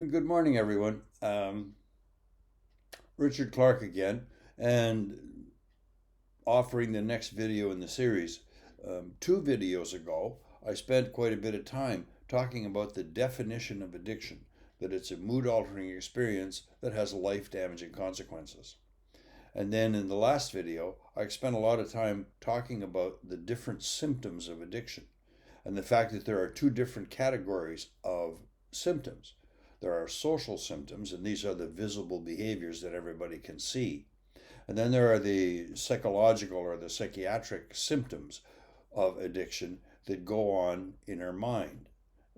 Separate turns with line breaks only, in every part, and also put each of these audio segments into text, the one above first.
Good morning, everyone. Richard Clark again, and offering the next video in the series. Two videos ago, I spent quite a bit of time talking about the definition of addiction, that it's a mood altering experience that has life damaging consequences. And then in the last video, I spent a lot of time talking about the different symptoms of addiction and the fact that there are two different categories of symptoms. There are social symptoms, and these are the visible behaviors that everybody can see. And then there are the psychological or the psychiatric symptoms of addiction that go on in our mind.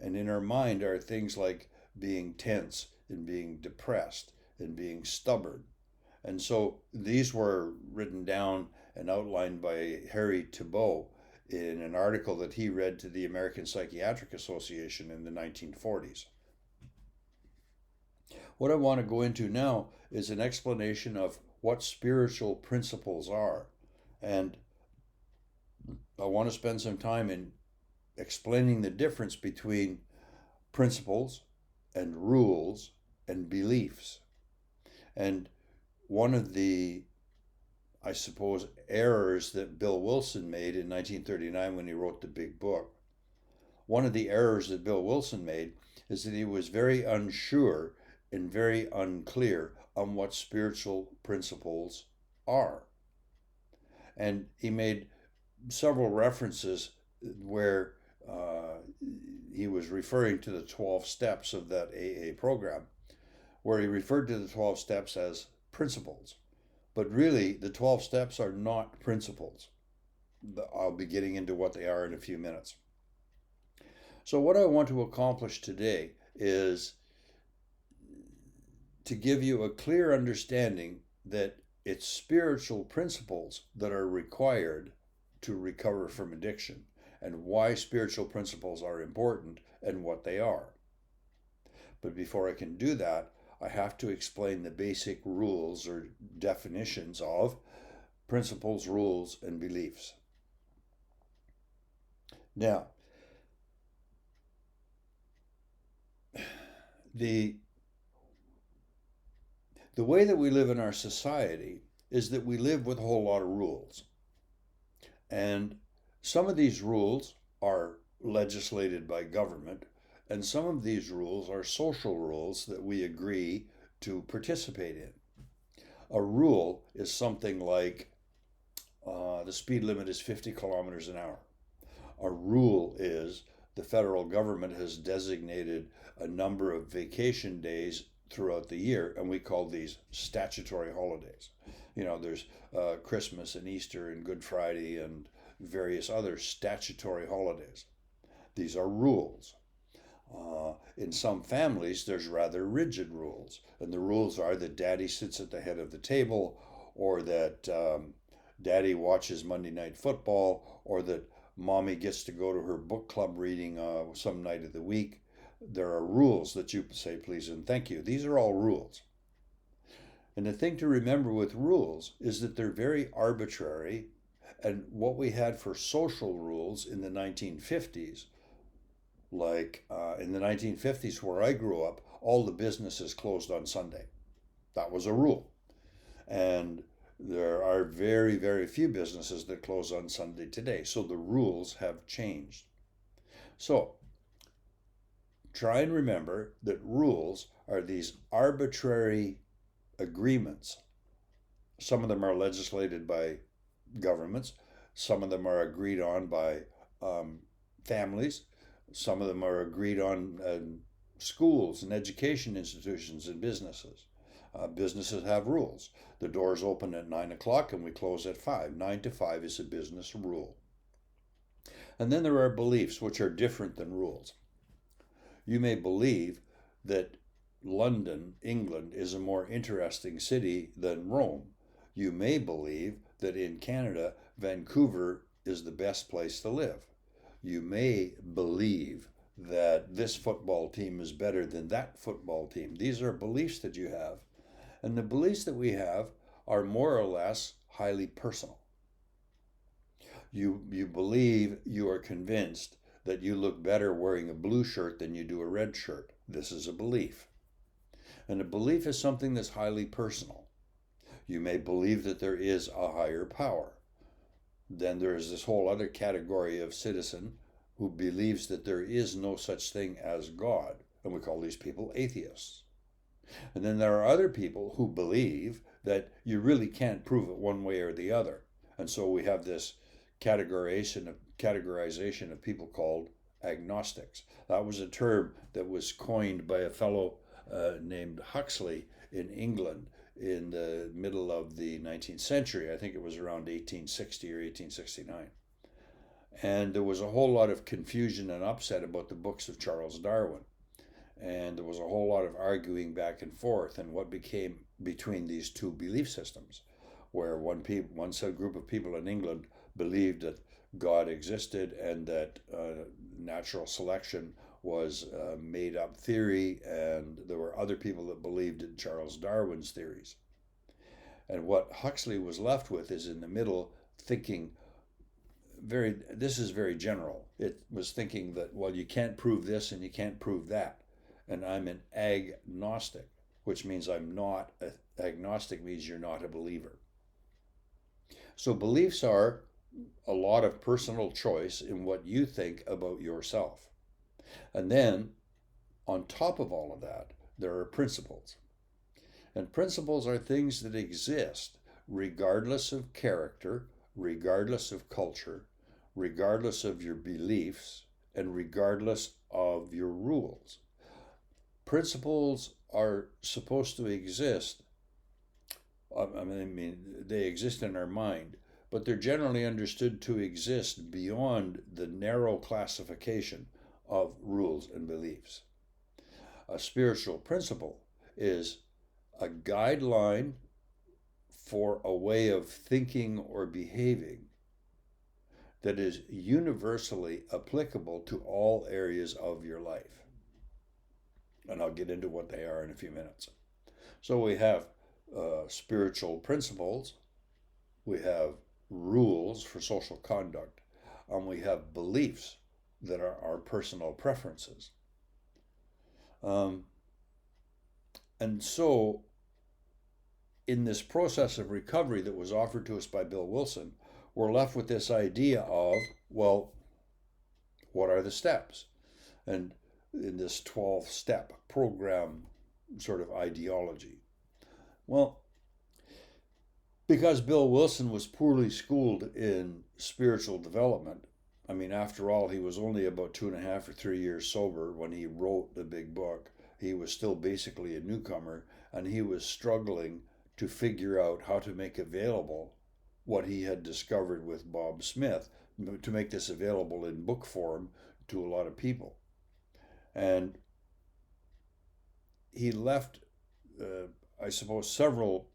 And in our mind are things like being tense and being depressed and being stubborn. And so these were written down and outlined by Harry Tiebout in an article that he read to the American Psychiatric Association in the 1940s. What I want to go into now is an explanation of what spiritual principles are. And I want to spend some time in explaining the difference between principles and rules and beliefs. And one of the, I suppose, errors that Bill Wilson made in 1939 when he wrote the big book, one of the errors that Bill Wilson made is that he was very unsure and very unclear on what spiritual principles are. And he made several references where he was referring to the 12 steps of that AA program, where he referred to the 12 steps as principles. But really, the 12 steps are not principles. I'll be getting into what they are in a few minutes. So, what I want to accomplish today is to give you a clear understanding that it's spiritual principles that are required to recover from addiction and why spiritual principles are important and what they are. But before I can do that, I have to explain the basic rules or definitions of principles, rules, and beliefs. Now, the the way that we live in our society is that we live with a whole lot of rules. And some of these rules are legislated by government, and some of these rules are social rules that we agree to participate in. A rule is something like the speed limit is 50 kilometers an hour. A rule is the federal government has designated a number of vacation days throughout the year, and we call these statutory holidays. There's Christmas and Easter and Good Friday and various other statutory holidays. These are rules. In some families, there's rather rigid rules, and the rules are that daddy sits at the head of the table, or that daddy watches Monday Night Football, or that mommy gets to go to her book club reading some night of the week. There are rules that you say please and thank you. These are all rules. And the thing to remember with rules is that they're very arbitrary. And what we had for social rules in the 1950s, like in the 1950s where I grew up, all the businesses closed on Sunday. That was a rule. And there are very, very few businesses that close on Sunday today. So the rules have changed. So try and remember that rules are these arbitrary agreements. Some of them are legislated by governments, some of them are agreed on by families, some of them are agreed on schools and education institutions and businesses. Businesses have rules. The doors open at 9 o'clock and we close at 5. 9 to 5 is a business rule. And then there are beliefs, which are different than rules. You may believe that London, England, is a more interesting city than Rome. You may believe that in Canada, Vancouver is the best place to live. You may believe that this football team is better than that football team. These are beliefs that you have. And the beliefs that we have are more or less highly personal. You believe, you are convinced that you look better wearing a blue shirt than you do a red shirt. This is a belief. And a belief is something that's highly personal. You may believe that there is a higher power. Then there is this whole other category of citizen who believes that there is no such thing as God. And we call these people atheists. And then there are other people who believe that you really can't prove it one way or the other. And so we have this categorization of people called agnostics. That was a term that was coined by a fellow named Huxley in England in the middle of the 19th century. I think it was around 1860 or 1869. And there was a whole lot of confusion and upset about the books of Charles Darwin. And there was a whole lot of arguing back and forth and what became between these two belief systems, where one group of people in England believed that God existed and that natural selection was a made-up theory, and there were other people that believed in Charles Darwin's theories. And what Huxley was left with is in the middle, thinking this is very general. It was thinking that, well, you can't prove this and you can't prove that. And I'm an agnostic, which means I'm not. Agnostic means you're not a believer. So beliefs are a lot of personal choice in what you think about yourself. And then, on top of all of that, there are principles. And principles are things that exist regardless of character, regardless of culture, regardless of your beliefs, and regardless of your rules. Principles are supposed to exist. They exist in our mind, but they're generally understood to exist beyond the narrow classification of rules and beliefs. A spiritual principle is a guideline for a way of thinking or behaving that is universally applicable to all areas of your life. And I'll get into what they are in a few minutes. So we have spiritual principles, we have rules for social conduct, and we have beliefs that are our personal preferences. And so in this process of recovery that was offered to us by Bill Wilson, we're left with this idea of, well, what are the steps? And in this 12-step program sort of ideology. Well, because Bill Wilson was poorly schooled in spiritual development, I mean, after all, he was only about 2.5 or 3 years sober when he wrote the big book. He was still basically a newcomer, and he was struggling to figure out how to make available what he had discovered with Bob Smith, to make this available in book form to a lot of people. And he left, I suppose, several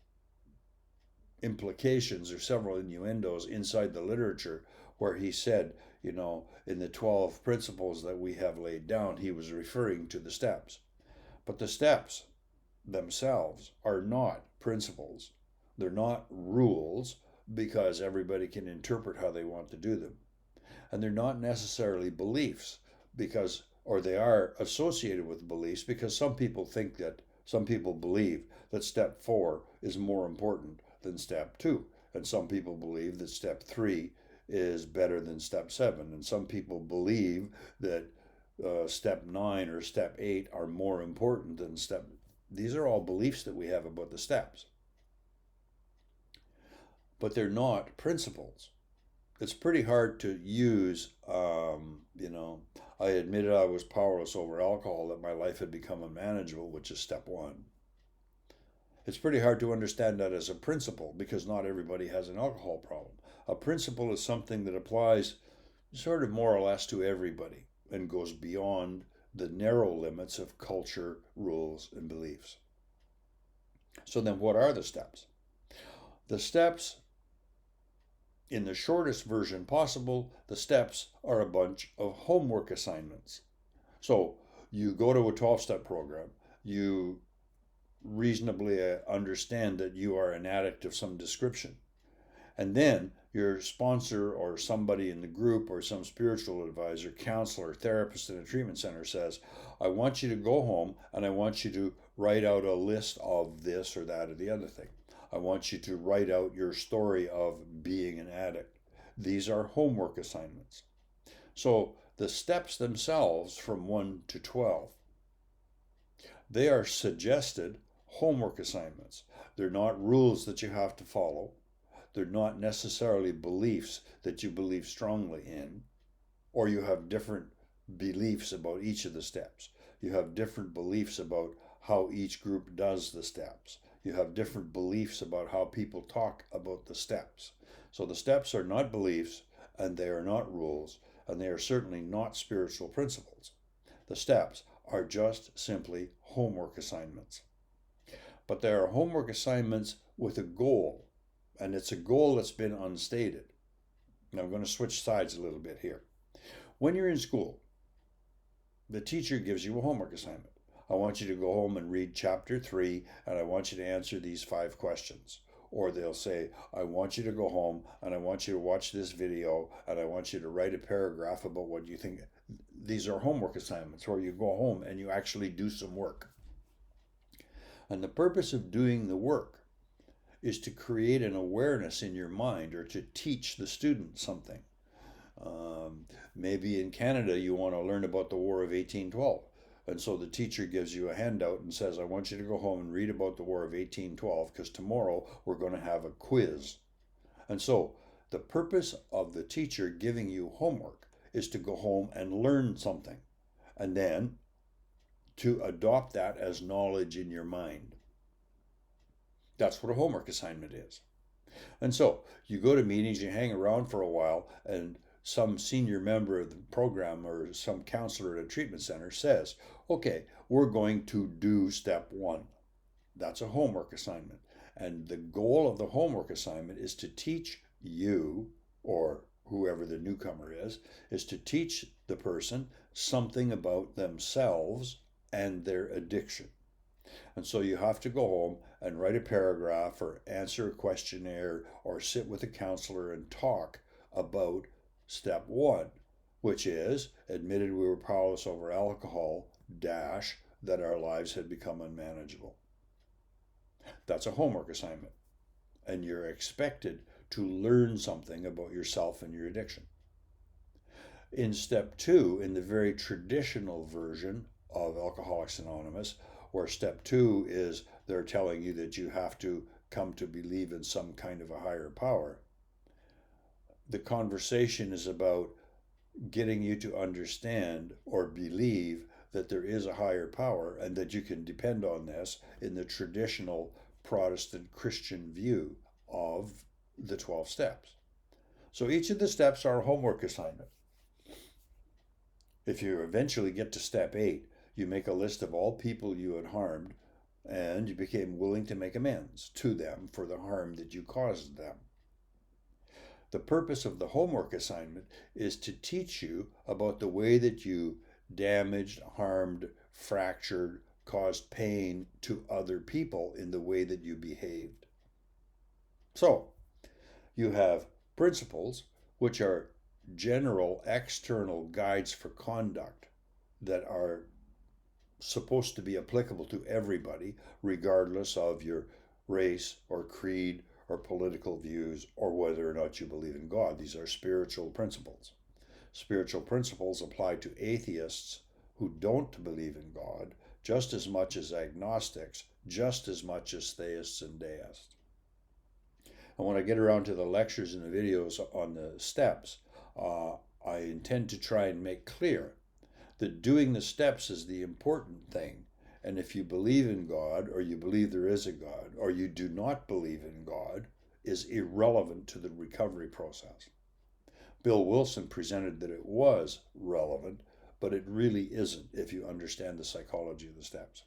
implications or several innuendos inside the literature where he said, you know, in the 12 principles that we have laid down, he was referring to the steps. But the steps themselves are not principles. They're not rules, because everybody can interpret how they want to do them. And they're not necessarily beliefs, or they are associated with beliefs, because some people believe that step 4 is more important than step 2. And some people believe that step 3 is better than step 7. And some people believe that step 9 or step 8 are more important than These are all beliefs that we have about the steps. But they're not principles. It's pretty hard to use, I admitted I was powerless over alcohol, that my life had become unmanageable, which is step 1. It's pretty hard to understand that as a principle, because not everybody has an alcohol problem. A principle is something that applies sort of more or less to everybody and goes beyond the narrow limits of culture, rules, and beliefs. So then what are the steps? The steps, in the shortest version possible, the steps are a bunch of homework assignments. So you go to a 12-step program, you reasonably understand that you are an addict of some description. And then your sponsor or somebody in the group or some spiritual advisor, counselor, therapist in a treatment center says, I want you to go home and I want you to write out a list of this or that or the other thing. I want you to write out your story of being an addict. These are homework assignments. So the steps themselves from 1 to 12, they are suggested homework assignments. They're not rules that you have to follow. They're not necessarily beliefs that you believe strongly in, or you have different beliefs about each of the steps. You have different beliefs about how each group does the steps. You have different beliefs about how people talk about the steps. So the steps are not beliefs, and they are not rules, and they are certainly not spiritual principles. The steps are just simply homework assignments. But they are homework assignments with a goal, and it's a goal that's been unstated. Now I'm going to switch sides a little bit here. When you're in school, the teacher gives you a homework assignment. I want you to go home and read chapter 3, and I want you to answer these 5 questions. Or they'll say, I want you to go home, and I want you to watch this video, and I want you to write a paragraph about what you think. These are homework assignments where you go home and you actually do some work. And the purpose of doing the work is to create an awareness in your mind, or to teach the student something. Maybe in Canada you want to learn about the War of 1812. And so the teacher gives you a handout and says, I want you to go home and read about the War of 1812 because tomorrow we're going to have a quiz. And so the purpose of the teacher giving you homework is to go home and learn something, and then to adopt that as knowledge in your mind. That's what a homework assignment is. And so you go to meetings, you hang around for a while, and some senior member of the program or some counselor at a treatment center says, okay, we're going to do step 1. That's a homework assignment. And the goal of the homework assignment is to teach you, or whoever the newcomer is to teach the person something about themselves and their addiction. And so you have to go home and write a paragraph or answer a questionnaire or sit with a counselor and talk about step 1, which is admitted we were powerless over alcohol, that our lives had become unmanageable. That's a homework assignment. And you're expected to learn something about yourself and your addiction. In step 2, in the very traditional version of Alcoholics Anonymous, where step 2 is they're telling you that you have to come to believe in some kind of a higher power, the conversation is about getting you to understand or believe that there is a higher power and that you can depend on this in the traditional Protestant Christian view of the 12 steps. So each of the steps are a homework assignment. If you eventually get to step 8, you make a list of all people you had harmed, and you became willing to make amends to them for the harm that you caused them. The purpose of the homework assignment is to teach you about the way that you damaged, harmed, fractured, caused pain to other people in the way that you behaved. So, you have principles, which are general external guides for conduct that are supposed to be applicable to everybody, regardless of your race or creed or political views or whether or not you believe in God. These are spiritual principles. Spiritual principles apply to atheists who don't believe in God just as much as agnostics, just as much as theists and deists. And when I get around to the lectures and the videos on the steps, I intend to try and make clear that doing the steps is the important thing. And if you believe in God, or you believe there is a God, or you do not believe in God, is irrelevant to the recovery process. Bill Wilson presented that it was relevant, but it really isn't if you understand the psychology of the steps.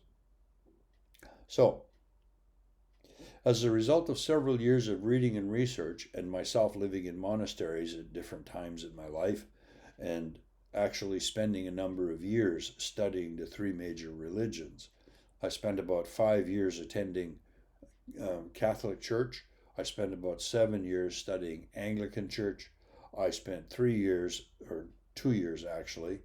So, as a result of several years of reading and research, and myself living in monasteries at different times in my life, and actually spending a number of years studying the 3 major religions. I spent about 5 years attending Catholic Church. I spent about 7 years studying Anglican Church. I spent 3 years, or 2 years actually,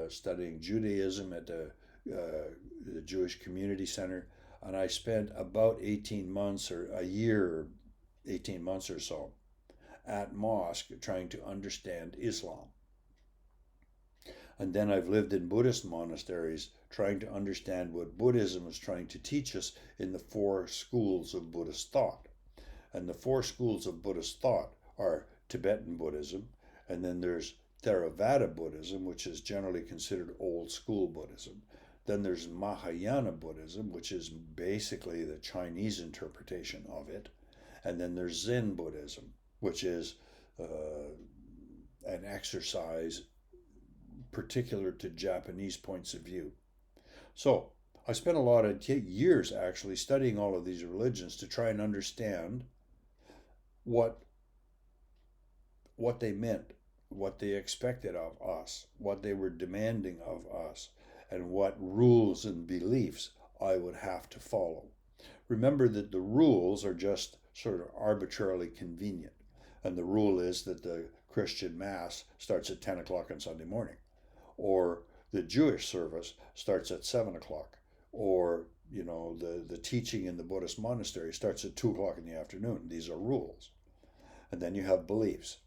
studying Judaism at the the Jewish Community Center, and I spent about 18 months or a year, 18 months or so, at mosque trying to understand Islam. And then I've lived in Buddhist monasteries trying to understand what Buddhism is trying to teach us in the four schools of Buddhist thought. And the four schools of Buddhist thought are Tibetan Buddhism, and then there's Theravada Buddhism, which is generally considered old school Buddhism. Then there's Mahayana Buddhism, which is basically the Chinese interpretation of it. And then there's Zen Buddhism, which is an exercise particular to Japanese points of view. So I spent a lot of years actually studying all of these religions to try and understand what they meant, what they expected of us, what they were demanding of us, and what rules and beliefs I would have to follow. Remember that the rules are just sort of arbitrarily convenient. And the rule is that the Christian Mass starts at 10 o'clock on Sunday morning, or the Jewish service starts at 7 o'clock, or the teaching in the Buddhist monastery starts at 2 o'clock in the afternoon. These are rules. And then you have beliefs.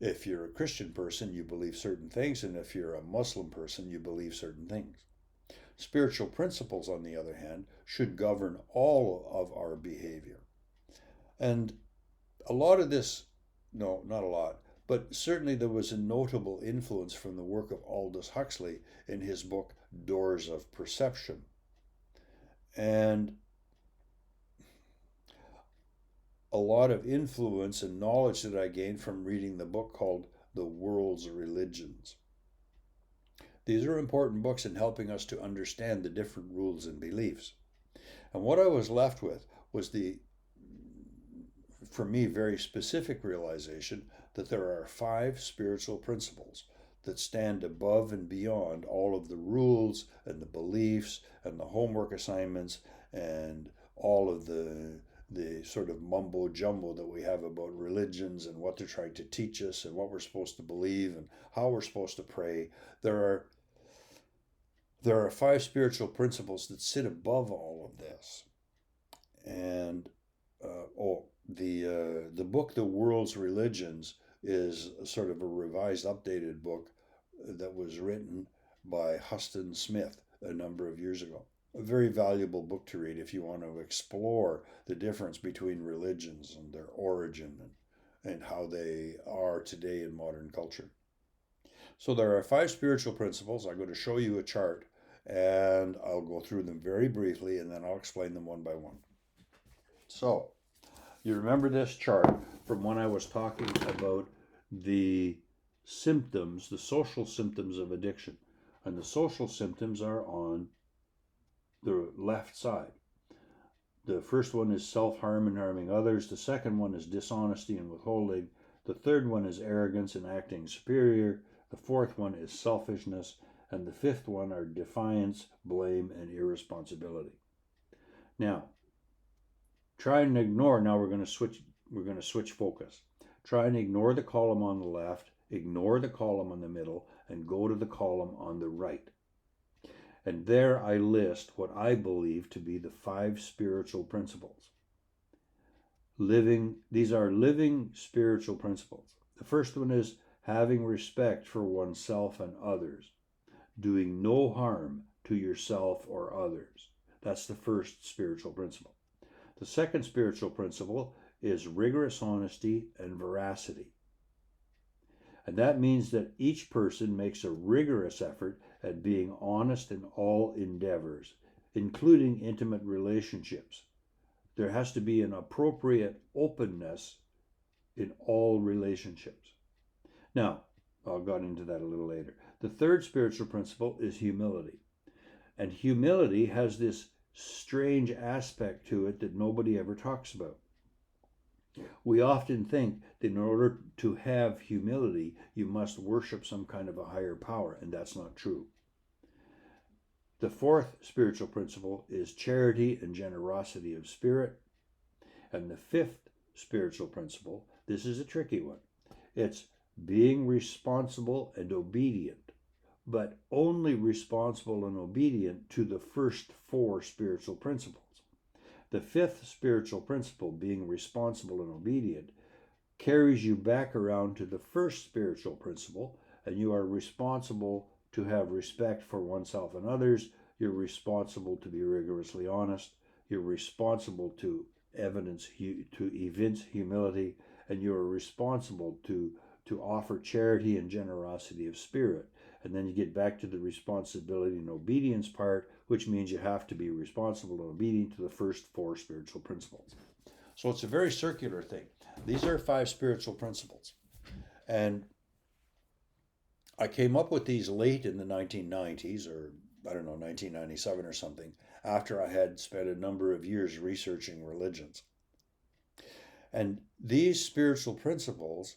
If you're a Christian person, you believe certain things, and if you're a Muslim person, you believe certain things. Spiritual principles, on the other hand, should govern all of our behavior. And a lot of this, no, not a lot, but certainly there was a notable influence from the work of Aldous Huxley in his book Doors of Perception. And a lot of influence and knowledge that I gained from reading the book called The World's Religions. These are important books in helping us to understand the different rules and beliefs. And what I was left with was the, for me, very specific realization that there are 5 spiritual principles that stand above and beyond all of the rules and the beliefs and the homework assignments and all of the sort of mumbo jumbo that we have about religions and what they're trying to teach us and what we're supposed to believe and how we're supposed to pray. There are 5 spiritual principles that sit above all of this. And the book The World's Religions is sort of a revised, updated book that was written by Huston Smith a number of years ago. A very valuable book to read if you want to explore the difference between religions and their origin and how they are today in modern culture. So there are 5 spiritual principles. I'm going to show you a chart, and I'll go through them very briefly, and then I'll explain them one by one. So you remember this chart from when I was talking about the symptoms, the social symptoms of addiction. And the social symptoms are on the left side. The first one is self-harm and harming others. The second one is dishonesty and withholding. The third one is arrogance and acting superior. The fourth one is selfishness. And the fifth one are defiance, blame, and irresponsibility. Now, try and ignore. Now we're going to switch focus. Try and ignore the column on the left, ignore the column on the middle, and go to the column on the right. And there I list what I believe to be the 5 spiritual principles. These are living spiritual principles. The first one is having respect for oneself and others, doing no harm to yourself or others. That's the first spiritual principle. The second spiritual principle is rigorous honesty and veracity. And that means that each person makes a rigorous effort at being honest in all endeavors, including intimate relationships. There has to be an appropriate openness in all relationships. Now, I'll get into that a little later. The third spiritual principle is humility. And humility has this strange aspect to it that nobody ever talks about. We often think that in order to have humility, you must worship some kind of a higher power, and that's not true. The fourth spiritual principle is charity and generosity of spirit. And the fifth spiritual principle, this is a tricky one, it's being responsible and obedient, but only responsible and obedient to the first four spiritual principles. The fifth spiritual principle, being responsible and obedient, carries you back around to the first spiritual principle, and you are responsible to have respect for oneself and others. You're responsible to be rigorously honest. You're responsible to evince humility, and you are responsible to offer charity and generosity of spirit. And then you get back to the responsibility and obedience part, which means you have to be responsible and obedient to the first four spiritual principles. So it's a very circular thing. These are 5 spiritual principles. And I came up with these late in the 1990s, or I don't know, 1997 or something, after I had spent a number of years researching religions. And these spiritual principles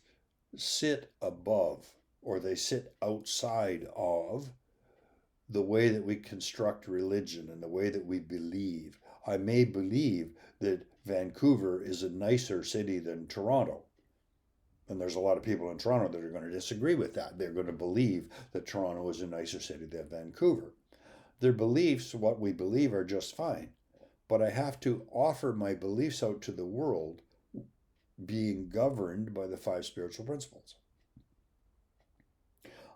sit above, or they sit outside of, the way that we construct religion and the way that we believe. I may believe that Vancouver is a nicer city than Toronto. And there's a lot of people in Toronto that are going to disagree with that. They're going to believe that Toronto is a nicer city than Vancouver. Their beliefs, what we believe, are just fine. But I have to offer my beliefs out to the world being governed by the 5 spiritual principles.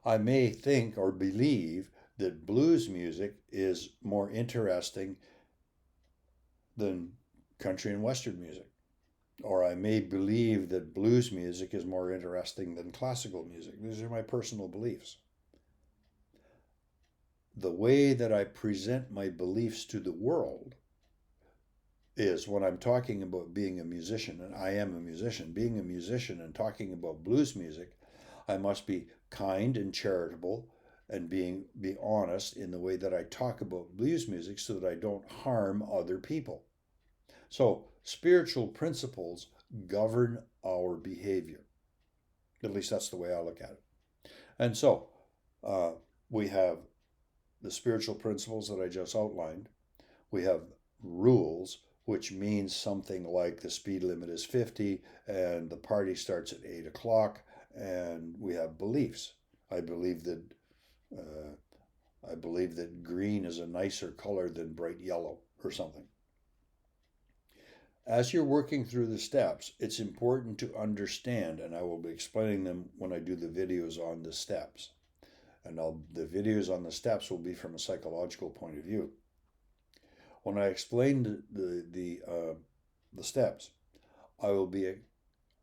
I may think or believe that blues music is more interesting than country and western music. Or I may believe that blues music is more interesting than classical music. These are my personal beliefs. The way that I present my beliefs to the world is, when I'm talking about being a musician, and I am a musician, being a musician and talking about blues music, I must be kind and charitable and be honest in the way that I talk about blues music so that I don't harm other people. So spiritual principles govern our behavior. At least that's the way I look at it. And so we have the spiritual principles that I just outlined. We have rules, which means something like the speed limit is 50 and the party starts at 8 o'clock. And we have beliefs. I believe that green is a nicer color than bright yellow or something. As you're working through the steps, it's important to understand, and I will be explaining them when I do the videos on the steps. And the videos on the steps will be from a psychological point of view. When I explain the steps, I will be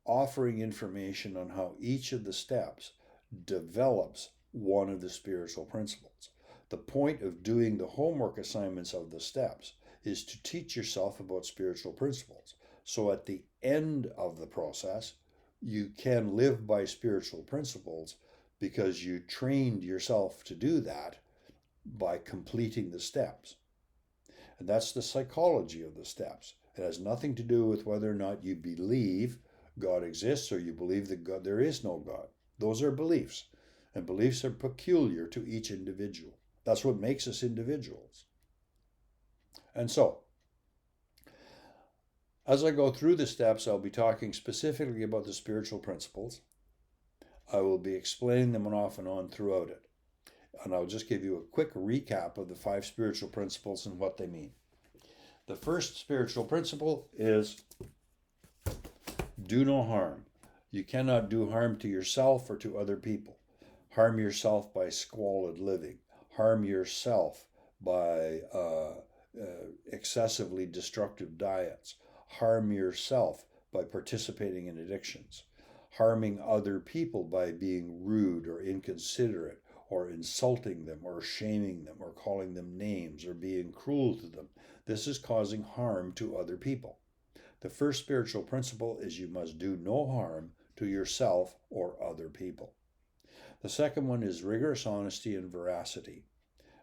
offering information on how each of the steps develops one of the spiritual principles. The point of doing the homework assignments of the steps is to teach yourself about spiritual principles. So at the end of the process, you can live by spiritual principles because you trained yourself to do that by completing the steps. And that's the psychology of the steps. It has nothing to do with whether or not you believe God exists or you believe that there is no God. Those are beliefs. And beliefs are peculiar to each individual. That's what makes us individuals. And so, as I go through the steps, I'll be talking specifically about the spiritual principles. I will be explaining them off and on throughout it. And I'll just give you a quick recap of the 5 spiritual principles and what they mean. The first spiritual principle is do no harm. You cannot do harm to yourself or to other people. Harm yourself by squalid living. Harm yourself by excessively destructive diets. Harm yourself by participating in addictions. Harming other people by being rude or inconsiderate or insulting them or shaming them or calling them names or being cruel to them. This is causing harm to other people. The first spiritual principle is you must do no harm to yourself or other people. The second one is rigorous honesty and veracity.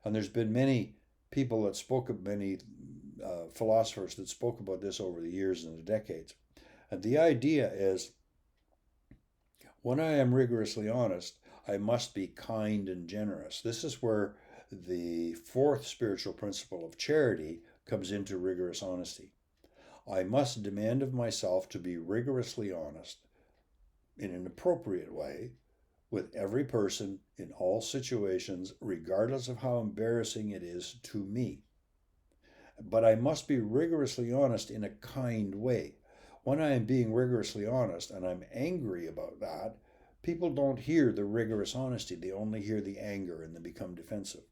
And there's been many people that spoke of many philosophers that spoke about this over the years and the decades. And the idea is, when I am rigorously honest, I must be kind and generous. This is where the fourth spiritual principle of charity comes into rigorous honesty. I must demand of myself to be rigorously honest in an appropriate way with every person in all situations, regardless of how embarrassing it is to me. But I must be rigorously honest in a kind way. When I am being rigorously honest and I'm angry about that, people don't hear the rigorous honesty. They only hear the anger and they become defensive.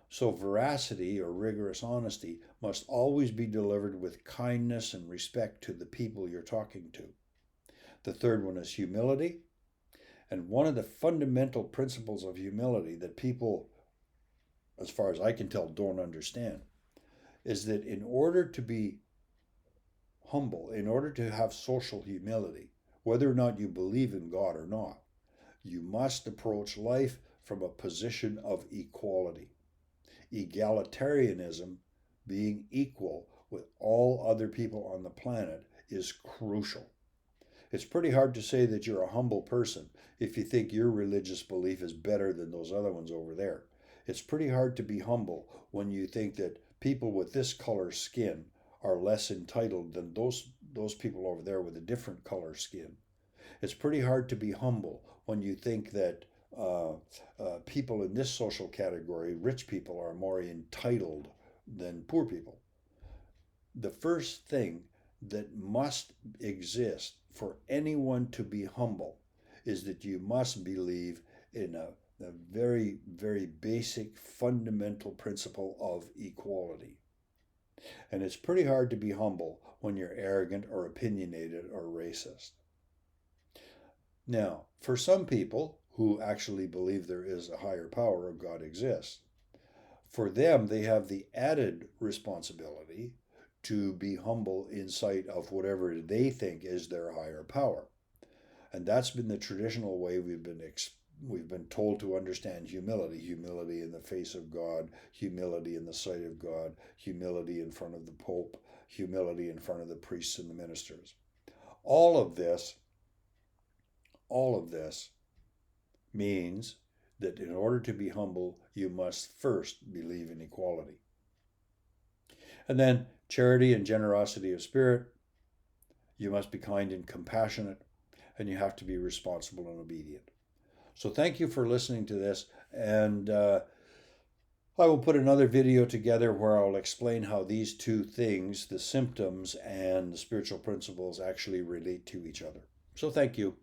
So veracity or rigorous honesty must always be delivered with kindness and respect to the people you're talking to. The third one is humility. And one of the fundamental principles of humility that people, as far as I can tell, don't understand is that in order to be humble, in order to have social humility, whether or not you believe in God or not, you must approach life from a position of equality. Egalitarianism, being equal with all other people on the planet, is crucial. It's pretty hard to say that you're a humble person if you think your religious belief is better than those other ones over there. It's pretty hard to be humble when you think that people with this color skin are less entitled than those people over there with a different color skin. It's pretty hard to be humble when you think that people in this social category, rich people, are more entitled than poor people. The first thing that must exist for anyone to be humble is that you must believe in a very, very basic fundamental principle of equality. And it's pretty hard to be humble when you're arrogant or opinionated or racist. Now, for some people who actually believe there is a higher power or God exists, for them, they have the added responsibility to be humble in sight of whatever they think is their higher power. And that's been the traditional way we've been told to understand humility. Humility in the face of God, humility in the sight of God, humility in front of the Pope, humility in front of the priests and the ministers. All of this means that in order to be humble, you must first believe in equality. And then charity and generosity of spirit. You must be kind and compassionate, and you have to be responsible and obedient. So thank you for listening to this, and I will put another video together where I'll explain how these two things, the symptoms and the spiritual principles, actually relate to each other. So thank you.